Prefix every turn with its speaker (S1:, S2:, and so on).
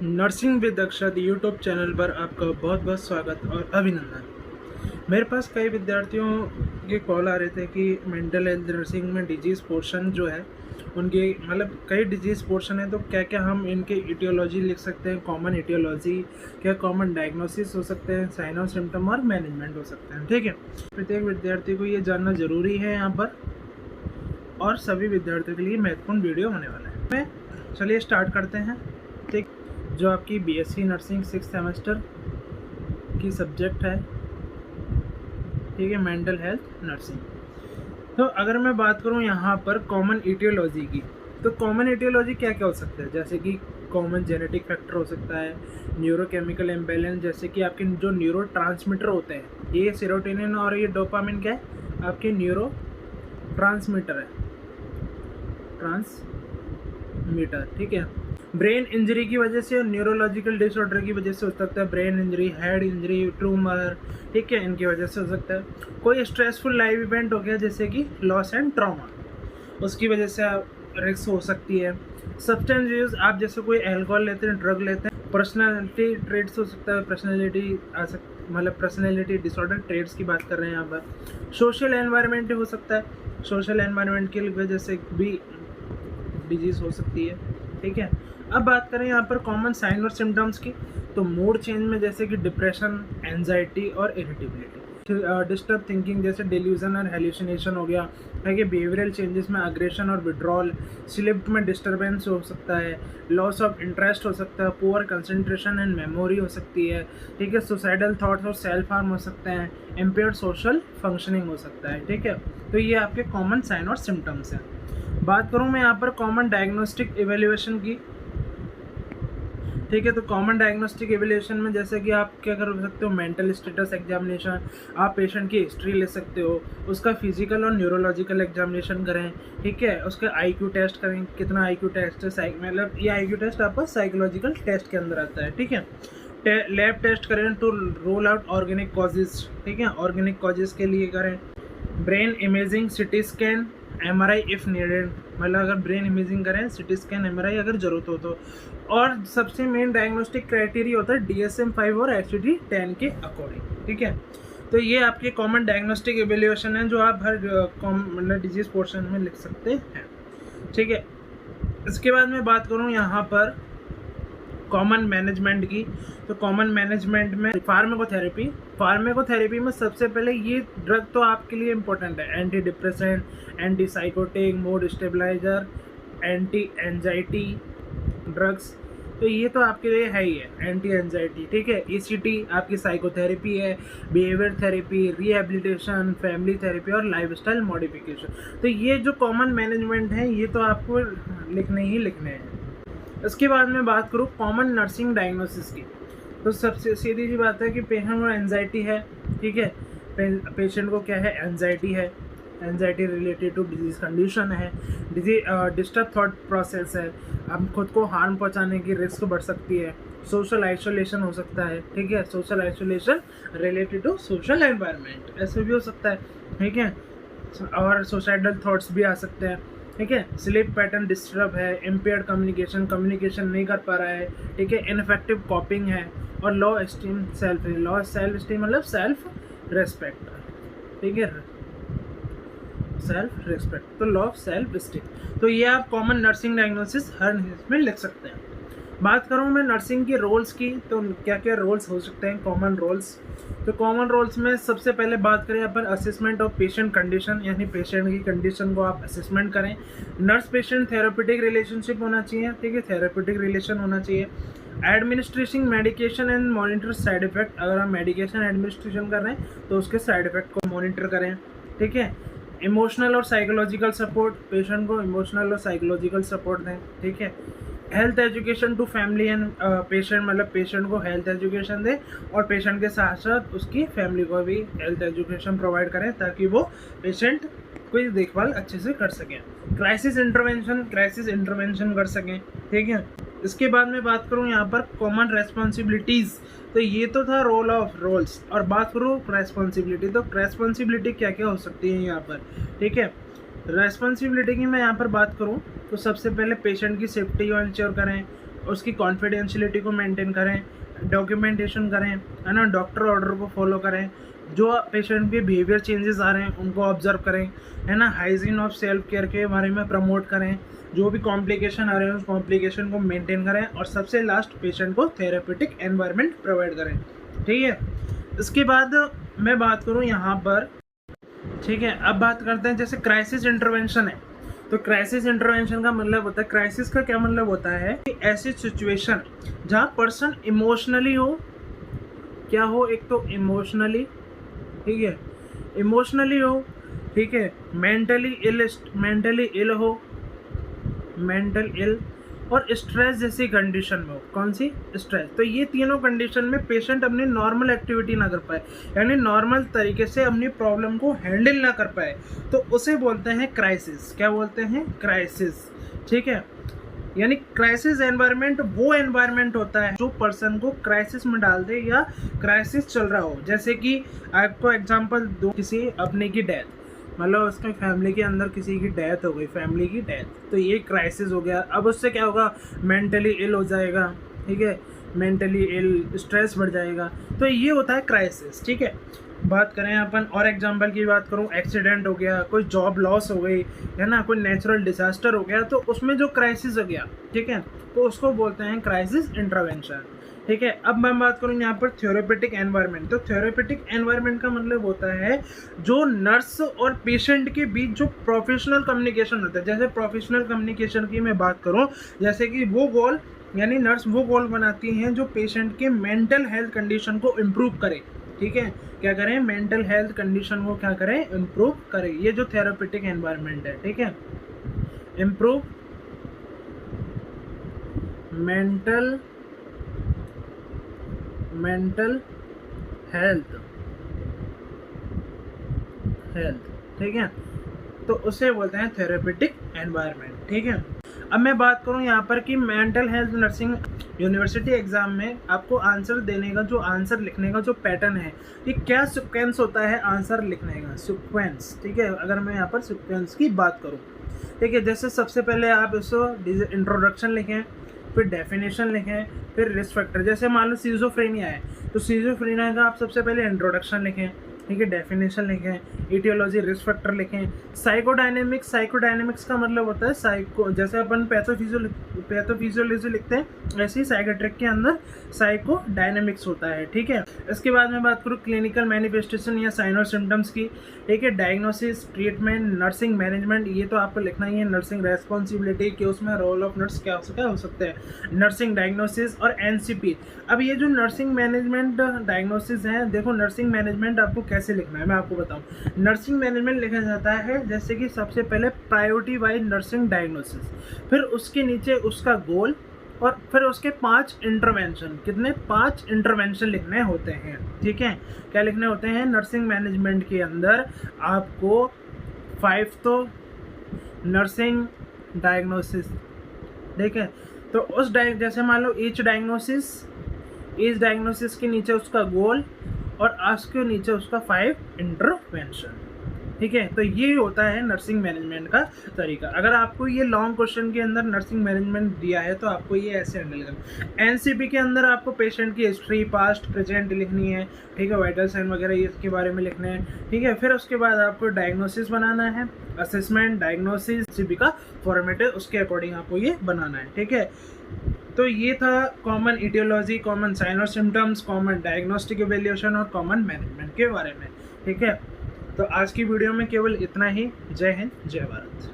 S1: Nursing with Akshat YouTube channel पर आपका बहुत बहुत स्वागत और अभिनंदन। मेरे पास कई विद्यार्थियों के कॉल आ रहे थे कि मेंटल हेल्थ नर्सिंग में डिजीज़ पोर्शन जो है उनके मतलब कई डिजीज़ पोर्शन है, तो क्या क्या हम इनके इटियोलॉजी लिख सकते हैं, कॉमन इटियोलॉजी, क्या कॉमन डायग्नोसिस हो सकते हैं, साइन और सिम्टम और मैनेजमेंट हो सकते हैं। ठीक है, प्रत्येक विद्यार्थी को ये जानना ज़रूरी है यहाँ पर, और सभी विद्यार्थियों के लिए महत्वपूर्ण वीडियो होने वाला है। चलिए स्टार्ट करते हैं। ठीक, जो आपकी बीएससी नर्सिंग 6 सेमेस्टर की सब्जेक्ट है, ठीक है, मेंटल हेल्थ नर्सिंग। तो अगर मैं बात करूं यहाँ पर कॉमन इटियोलॉजी की, तो कॉमन इटियोलॉजी क्या क्या हो सकता है, जैसे कि कॉमन जेनेटिक फैक्टर हो सकता है, न्यूरोकेमिकल इम्बैलेंस, जैसे कि आपके जो न्यूरो ट्रांसमीटर होते हैं, ये सेरोटोनिन और ये डोपामिन क्या है, आपके न्यूरो ट्रांसमीटर है, ट्रांसमीटर। ठीक है, ब्रेन इंजरी की वजह से, न्यूरोलॉजिकल डिसऑर्डर की वजह से हो सकता है, brain injury, head injury, tumour, ठीक है, इनकी वजह से हो सकता है। कोई स्ट्रेसफुल लाइफ इवेंट हो गया जैसे कि लॉस एंड ट्रॉमा, उसकी वजह से रिस्क हो सकती है। सब्सटेंस यूज, आप जैसे कोई अल्कोहल लेते हैं, ड्रग लेते हैं। पर्सनैलिटी ट्रेड्स हो सकता है, पर्सनैलिटी मतलब पर्सनैलिटी डिसऑर्डर ट्रेड्स की बात कर रहे हैं यहाँ पर। सोशल एनवायरनमेंट हो सकता है, सोशल एनवायरनमेंट की वजह से भी डिजीज़ हो सकती है। ठीक है, अब बात करें यहाँ पर कॉमन साइन और सिम्टम्स की, तो मूड चेंज में जैसे कि डिप्रेशन, एंजाइटी और इरिटेबिलिटी, डिस्टर्ब थिंकिंग जैसे डिल्यूजन और हेल्यूसिनेशन हो गया, है कि बिहेवियरल चेंजेस में अग्रेशन और विड्रॉल, स्लीप में डिस्टर्बेंस हो सकता है, लॉस ऑफ इंटरेस्ट हो सकता है, पुअर कंसंट्रेशन एंड मेमोरी हो सकती है, ठीक है, सुसाइडल थॉट्स और सेल्फ हार्म हो सकते हैं, इम्पेयर्ड सोशल फंक्शनिंग हो सकता है। ठीक है, तो ये आपके कॉमन साइन और सिम्टम्स हैं। बात करूँ मैं यहाँ पर कॉमन डायग्नोस्टिक इवेल्युएशन की, ठीक है, तो कॉमन डायग्नोस्टिक इवेल्युएशन में जैसे कि आप क्या कर सकते हो, मेंटल स्टेटस एग्जामिनेशन, आप पेशेंट की हिस्ट्री ले सकते हो, उसका फिजिकल और न्यूरोलॉजिकल एग्जामिनेशन करें, ठीक है, उसके आईक्यू टेस्ट करें, कितना आईक्यू टेस्ट है, मतलब ये आईक्यू टेस्ट आपका साइकोलॉजिकल टेस्ट के अंदर आता है। ठीक है, लैब टेस्ट करें to rule out organic causes, ठीक है, ऑर्गेनिक कॉजेज के लिए करें। Brain imaging, CT scan, MRI if needed, मतलब अगर ब्रेन इमेजिंग करें, सिटी स्कैन, एमआरआई अगर ज़रूरत हो तो। और सबसे मेन डायग्नोस्टिक क्राइटेरिया होता है DSM-5 और ICD-10 के अकॉर्डिंग। ठीक है, तो ये आपके कॉमन डायग्नोस्टिक इवेल्युएशन है जो आप हर मतलब डिजीज़ पोर्शन में लिख सकते हैं। ठीक है, इसके बाद मैं बात करूँ यहाँ पर कॉमन मैनेजमेंट की, तो कॉमन मैनेजमेंट में फार्माकोथेरेपी में सबसे पहले ये ड्रग तो आपके लिए इम्पोर्टेंट है, anti depressant, anti psychotic, mood stabiliser, anti anxiety drugs, तो ये तो आपके लिए है ही है, एंटी एंजाइटी। ठीक है, ECT आपकी साइकोथेरेपी है, behaviour therapy, rehabilitation, family therapy और लाइफस्टाइल मॉडिफिकेशन। तो ये जो कॉमन मैनेजमेंट है ये तो आपको लिखने ही लिखने हैं। इसके बाद में बात करूँ कॉमन नर्सिंग डायग्नोसिस की, तो सबसे सीधी सी बात है कि पेशेंट को एंजाइटी है। ठीक है, पेशेंट को क्या है, एंजाइटी है, anxiety related to disease condition है, डिस्टर्ब थॉट प्रोसेस है, अब खुद को हार्म पहुंचाने की रिस्क बढ़ सकती है, सोशल आइसोलेशन हो सकता है। ठीक है, social isolation related to social environment, ऐसे भी हो सकता है। ठीक है, और सुसाइडल थॉट्स भी आ सकते हैं। ठीक है, स्लीप पैटर्न डिस्टर्ब है, इम्पेयर्ड कम्युनिकेशन नहीं कर पा रहा है। ठीक है, इनफेक्टिव कॉपिंग है, और लो एस्टीम सेल्फ है, लो सेल्फ एस्टीम मतलब सेल्फ रेस्पेक्ट। ठीक है, सेल्फ रेस्पेक्ट, तो लो ऑफ सेल्फ एस्टीम। तो ये आप कॉमन नर्सिंग डायग्नोसिस हर में लिख सकते हैं। बात करूँ मैं नर्सिंग के रोल्स की, तो क्या क्या रोल्स हो सकते हैं, कॉमन रोल्स। तो कॉमन रोल्स में सबसे पहले बात करें अपन असेसमेंट ऑफ पेशेंट कंडीशन, यानी पेशेंट की कंडीशन को आप असेसमेंट करें। नर्स पेशेंट थेरेपेटिक रिलेशनशिप होना चाहिए। ठीक है, थेरेपेटिक रिलेशन होना चाहिए। Administration medication and monitor side effect, अगर हम मेडिकेशन एडमिनिस्ट्रेशन कर रहे हैं तो उसके साइड इफेक्ट को मॉनिटर करें। ठीक है, इमोशनल और साइकोलॉजिकल सपोर्ट, पेशेंट को इमोशनल और साइकोलॉजिकल सपोर्ट दें। ठीक है, health education to family and patient, मतलब पेशेंट को हेल्थ एजुकेशन दें और पेशेंट के साथ साथ उसकी फैमिली को भी हेल्थ एजुकेशन प्रोवाइड करें ताकि वो पेशेंट कोई देखभाल अच्छे से कर सकें। क्राइसिस इंटरवेंशन कर सकें। ठीक है, इसके बाद मैं बात करूँ यहाँ पर कॉमन रेस्पॉन्सिबिलिटीज़, तो ये तो था रोल ऑफ रोल्स, और बात करूँ रेस्पॉन्सिबिलिटी, तो रेस्पॉन्सिबिलिटी क्या क्या हो सकती है यहाँ पर। ठीक है, रेस्पॉन्सिबिलिटी की मैं यहाँ पर बात करूँ तो सबसे पहले पेशेंट की सेफ्टी को इंश्योर करें, उसकी कॉन्फिडेंशियलिटी को मेंटेन करें, डॉक्यूमेंटेशन करें, है ना, डॉक्टर ऑर्डर को फॉलो करें, जो पेशेंट के बिहेवियर चेंजेस आ रहे हैं उनको ऑब्जर्व करें, है ना, हाइजीन ऑफ सेल्फ केयर के बारे में प्रमोट करें, जो भी कॉम्प्लिकेशन आ रहे हैं उस कॉम्प्लिकेशन को मेंटेन करें, और सबसे लास्ट पेशेंट को थेरेपेटिक एनवायरनमेंट प्रोवाइड करें। ठीक है, इसके बाद मैं बात करूं यहाँ पर, ठीक है, अब बात करते हैं जैसे क्राइसिस इंटरवेंशन है। तो क्राइसिस इंटरवेंशन का मतलब होता है, क्राइसिस का क्या मतलब होता है कि ऐसी सिचुएशन जहाँ पर्सन इमोशनली हो, क्या हो, एक तो इमोशनली, ठीक है, इमोशनली हो, ठीक है, मेंटली इल हो, मेंटल इल, और स्ट्रेस जैसी कंडीशन में हो। कौन सी? स्ट्रेस। तो ये तीनों कंडीशन में पेशेंट अपनी नॉर्मल एक्टिविटी ना कर पाए, यानी नॉर्मल तरीके से अपनी प्रॉब्लम को हैंडल ना कर पाए, तो उसे बोलते हैं क्राइसिस। क्या बोलते हैं? क्राइसिस। ठीक है, यानी क्राइसिस एनवायरनमेंट वो एनवायरनमेंट होता है जो पर्सन को क्राइसिस में डाल दे या क्राइसिस चल रहा हो। जैसे कि आपको एग्जांपल दो, किसी अपने की डेथ, मतलब उसके फैमिली के अंदर किसी की डेथ हो गई, फैमिली की डेथ, तो ये क्राइसिस हो गया। अब उससे क्या होगा? मेंटली इल हो जाएगा, ठीक है, मेंटली इल, स्ट्रेस बढ़ जाएगा, तो ये होता है क्राइसिस। ठीक है, बात करें अपन और एग्जांपल की बात करूं, एक्सीडेंट हो गया, कोई जॉब लॉस हो गई, है ना, कोई नेचुरल डिजास्टर हो गया, तो उसमें जो क्राइसिस हो गया, ठीक है, तो उसको बोलते हैं क्राइसिस इंटरवेंशन। ठीक है, अब मैं बात करूँ यहाँ पर थेरेपेटिक एनवायरनमेंट। तो थेरेपेटिक एनवायरनमेंट का मतलब होता है जो नर्स और पेशेंट के बीच जो प्रोफेशनल कम्युनिकेशन होता है। जैसे प्रोफेशनल कम्युनिकेशन की मैं बात करूँ, जैसे कि वो गोल, यानी नर्स वो गोल बनाती हैं जो पेशेंट के मेंटल हेल्थ कंडीशन को इम्प्रूव करे। ठीक है, क्या करें? मेंटल हेल्थ कंडीशन को क्या करें? इम्प्रूव करें। ये जो थेरेपेटिक एनवायरनमेंट है, ठीक है, इम्प्रूव मेंटल हेल्थ, ठीक है, तो उसे बोलते हैं थेरेपेटिक एनवायरनमेंट। ठीक है, अब मैं बात करूं यहाँ पर कि mental health nursing university exam में आपको आंसर देने का, जो आंसर लिखने का जो पैटर्न है, ये क्या सीक्वेंस होता है आंसर लिखने का? सीक्वेंस। ठीक है, अगर मैं यहाँ पर सीक्वेंस की बात करूँ, ठीक है, जैसे सबसे पहले आप इसको इंट्रोडक्शन लिखें, फिर डेफिनेशन लिखें, फिर रिस्क फैक्टर। जैसे मान लो सिजोफ्रेनिया है, तो सिजोफ्रेनिया का आप सबसे पहले इंट्रोडक्शन लिखें, ठीक है, डेफिनेशन लिखें, इटियोलॉजी, रिस्क फैक्टर लिखें। साइकोडायनेमिक्स का मतलब होता है साइको, जैसे अपन पैथोफिजियोलॉजी लिखते हैं, ऐसे ही साइकेट्रिक के अंदर साइकोडायनेमिक्स होता है। ठीक है, इसके बाद मैं बात करूँ क्लिनिकल मैनिफेस्टेशन या साइन और सिम्टम्स की, ठीक है, डायग्नोसिस, ट्रीटमेंट, नर्सिंग मैनेजमेंट, ये तो आपको लिखना ही है, नर्सिंग रेस्पॉन्सिबिलिटी कि उसमें रोल ऑफ नर्स क्या हो सकता है, नर्सिंग डायग्नोसिस और एनसीपी। अब ये जो नर्सिंग मैनेजमेंट डायग्नोसिस है, देखो नर्सिंग मैनेजमेंट आपको कैसे लिखना है मैं आपको बताऊं। नर्सिंग मैनेजमेंट लिखा जाता है जैसे कि सबसे पहले प्रायोरिटी वाइज नर्सिंग डायग्नोसिस, फिर उसके नीचे उसका गोल, और फिर उसके 5 इंटरवेंशन। कितने? 5 इंटरवेंशन लिखने होते हैं। ठीक है, क्या लिखने होते हैं? नर्सिंग मैनेजमेंट के अंदर आपको 5 तो नर्सिंग डायग्नोसिस, ठीक है, तो उस जैसे मान लो ईच डायग्नोसिस के नीचे उसका गोल, और उसके नीचे उसका 5 इंटरवेंशन। ठीक है, तो ये होता है नर्सिंग मैनेजमेंट का तरीका। अगर आपको ये लॉन्ग क्वेश्चन के अंदर नर्सिंग मैनेजमेंट दिया है तो आपको ये ऐसे हैंडल करना। एनसीपी के अंदर आपको पेशेंट की हिस्ट्री, पास्ट, प्रेजेंट लिखनी है, ठीक है, वाइटल साइन वगैरह इसके बारे में लिखने हैं। ठीक है, फिर उसके बाद आपको डायग्नोसिस बनाना है, असेसमेंट, डायग्नोसिस, एनसीपी का फॉर्मेट है, उसके अकॉर्डिंग आपको ये बनाना है। ठीक है, तो ये था कॉमन इटियोलॉजी, कॉमन साइन और सिम्टम्स, कॉमन डायग्नोस्टिक इवैल्यूएशन और कॉमन मैनेजमेंट के बारे में। ठीक है, तो आज की वीडियो में केवल इतना ही। जय हिंद, जय भारत।